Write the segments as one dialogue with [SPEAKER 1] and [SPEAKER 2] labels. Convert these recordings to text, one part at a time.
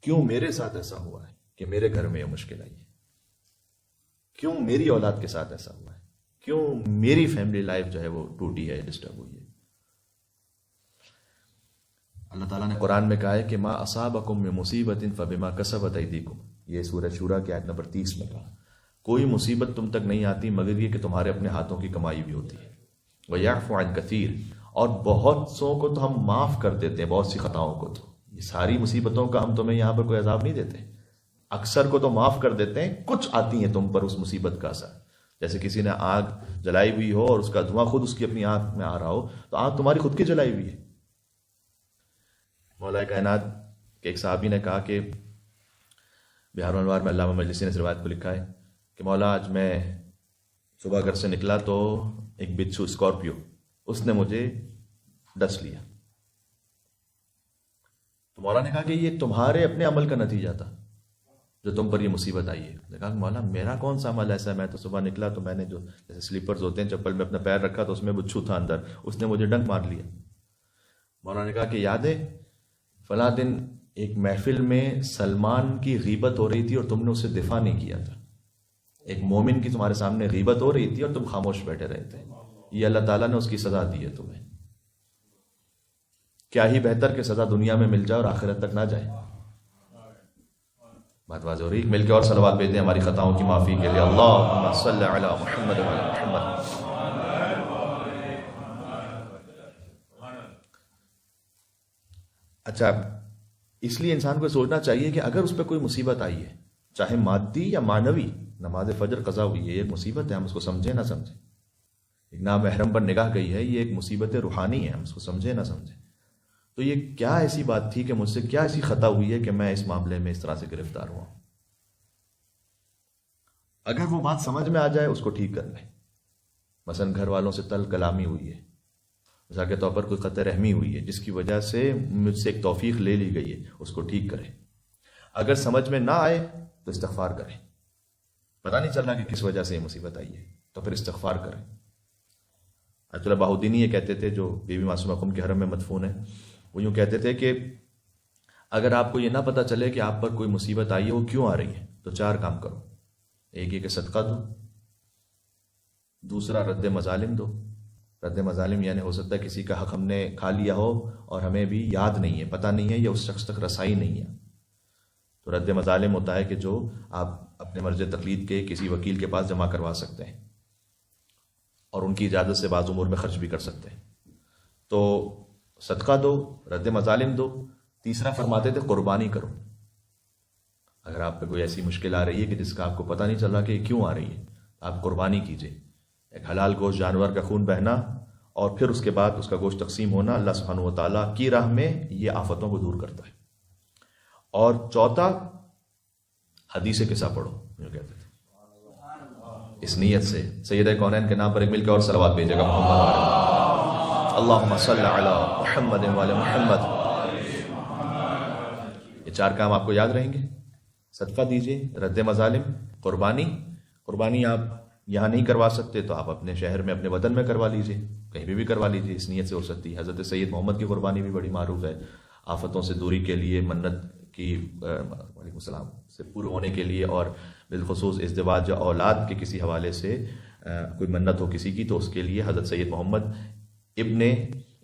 [SPEAKER 1] کیوں میرے ساتھ ایسا ہوا ہے کہ میرے گھر میں یہ مشکل آئی ہے؟ کیوں میری اولاد کے ساتھ ایسا ہوا ہے؟ کیوں میری فیملی لائف جو ہے وہ ٹوٹی ہے، ڈسٹرب ہوئی ہے؟ اللہ تعالیٰ نے قرآن میں کہا ہے کہ ما اصابکم من مصیبت فبما کسبت ایدیکم، یہ سورہ شورى کی آیت نمبر 30 میں کہا کوئی مصیبت تم تک نہیں آتی مگر یہ کہ تمہارے اپنے ہاتھوں کی کمائی بھی ہوتی ہے۔ وَيَعْفُ عَنْ كَثِيرٍ، اور بہت سو کو تو ہم معاف کر دیتے ہیں، بہت سی خطاؤں کو تو۔ یہ ساری مصیبتوں کا ہم تمہیں یہاں پر کوئی عذاب نہیں دیتے، اکثر کو تو معاف کر دیتے ہیں، کچھ آتی ہیں تم پر اس مصیبت کا اثر۔ جیسے کسی نے آگ جلائی ہوئی ہو اور اس کا دھواں خود اس کی اپنی آنکھ میں آ رہا ہو، تو آنکھ تمہاری خود کی جلائی ہوئی ہے۔ مولا کائنات کے ایک صحابی نے کہا کہ بہار الانوار میں علامہ مجلسی نے اس روایت کو لکھا ہے کہ مولا آج میں صبح گھر سے نکلا تو ایک بچھو اسکارپیو اس نے مجھے ڈس لیا۔ تو مولا نے کہا کہ یہ تمہارے اپنے عمل کا نتیجہ تھا جو تم پر یہ مصیبت آئی ہے۔ نے کہا کہ مولا میرا کون سا عمل ایسا ہے، میں تو صبح نکلا تو میں نے جو جیسے سلیپرز ہوتے ہیں چپل میں اپنا پیر رکھا تو اس میں بچھو تھا اندر، اس نے مجھے ڈنک مار لیا۔ مولا نے کہا کہ یاد ہے فلاں دن ایک محفل میں سلمان کی غیبت ہو رہی تھی اور تم نے اسے دفاع نہیں کیا تھا، ایک مومن کی تمہارے سامنے غیبت ہو رہی تھی اور تم خاموش بیٹھے رہے تھے، یہ اللہ تعالیٰ نے اس کی سزا دی ہے تمہیں۔ کیا ہی بہتر کہ سزا دنیا میں مل جائے اور آخرت تک نہ جائے۔ بات واضح ہو رہی ہے؟ مل کے اور صلوات بھیج دیں ہماری خطاؤں کی معافی کے لیے۔ اللہم صلی علی محمد وعلی محمد۔ اچھا، اس لیے انسان کو سوچنا چاہیے کہ اگر اس پہ کوئی مصیبت آئی ہے، چاہے مادی یا معنوی، نماز فجر قضا ہوئی ہے، یہ ایک مصیبت ہے، ہم اس کو سمجھیں نہ سمجھیں۔ ایک نامحرم پر نگاہ گئی ہے، یہ ایک مصیبت روحانی ہے، ہم اس کو سمجھیں نہ سمجھیں۔ تو یہ کیا ایسی بات تھی کہ مجھ سے کیا ایسی خطا ہوئی ہے کہ میں اس معاملے میں اس طرح سے گرفتار ہوا ہوں؟ اگر وہ بات سمجھ میں آ جائے اس کو ٹھیک کر لیں۔ مثلا گھر والوں سے تل کلامی ہوئی ہے، مثال کے طور پر کوئی قطع رحمی ہوئی ہے جس کی وجہ سے مجھ سے ایک توفیق لے لی گئی ہے، اس کو ٹھیک کریں۔ اگر سمجھ میں نہ آئے تو استغفار کریں۔ پتہ نہیں چل رہا کہ کس وجہ سے یہ مصیبت آئی ہے تو پھر استغفار کریں۔ آیت اللہ بہاؤدینی یہ کہتے تھے، جو بی بی معصومہ قم کے حرم میں مدفون ہے، وہ یوں کہتے تھے کہ اگر آپ کو یہ نہ پتہ چلے کہ آپ پر کوئی مصیبت آئی ہے وہ کیوں آ رہی ہے تو 4 کام کرو۔ ایک یہ کہ صدقہ دو، دوسرا رد مظالم دو۔ رد مظالم یعنی ہو سکتا ہے کسی کا حق ہم نے کھا لیا ہو اور ہمیں بھی یاد نہیں ہے، پتہ نہیں ہے، یا اس شخص تک رسائی نہیں ہے، تو رد مظالم ہوتا ہے کہ جو آپ اپنے مرجع تقلید کے کسی وکیل کے پاس جمع کروا سکتے ہیں اور ان کی اجازت سے بعض امور میں خرچ بھی کر سکتے ہیں۔ تو صدقہ دو، رد مظالم دو، تیسرا فرماتے تھے قربانی کرو۔ اگر آپ پہ کوئی ایسی مشکل آ رہی ہے کہ جس کا آپ کو پتہ نہیں چل رہا کہ یہ کیوں آ رہی ہے، آپ قربانی کیجئے۔ ایک حلال گوشت جانور کا خون بہنا اور پھر اس کے بعد اس کا گوشت تقسیم ہونا اللہ سبحانہ و تعالیٰ کی راہ میں یہ آفتوں کو دور کرتا ہے۔ اور چوتھا حدیث قصہ پڑھو، جو کہتے تھے اس نیت سے سید کونین کے نام پر ایک مل کے اور صلوات بھیجے گا محمد اللہم صلی علی محمد وعلی محمد۔ یہ 4 کام آپ کو یاد رہیں گے۔ صدقہ دیجئے، رد مظالم، قربانی آپ یہاں نہیں کروا سکتے تو آپ اپنے شہر میں اپنے وطن میں کروا لیجئے، کہیں بھی کروا لیجئے، اس نیت سے ہو سکتی ہے۔ حضرت سید محمد کی قربانی بھی بڑی معروف ہے، آفتوں سے دوری کے لیے، منت کی وعلیکم السلام سے پورے ہونے کے لیے، اور بالخصوص ازدواج یا اولاد کے کسی حوالے سے کوئی منت ہو کسی کی تو اس کے لیے حضرت سید محمد ابن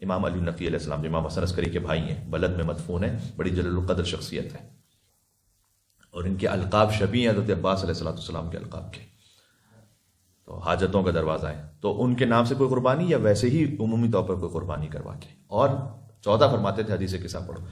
[SPEAKER 1] امام علی نقی علیہ السلام جو امام حسن عسکری کے بھائی ہیں، بلد میں مدفون ہیں، بڑی جلیل القدر شخصیت ہے، اور ان کے القاب شبیہ ہیں حضرت عباس علیہ السلام کے القاب کے، تو حاجتوں کا دروازہ ہے، تو ان کے نام سے کوئی قربانی یا ویسے ہی عمومی طور پر کوئی قربانی کروا کے۔ اور چوتھا فرماتے تھے حدیث قصہ پڑھو۔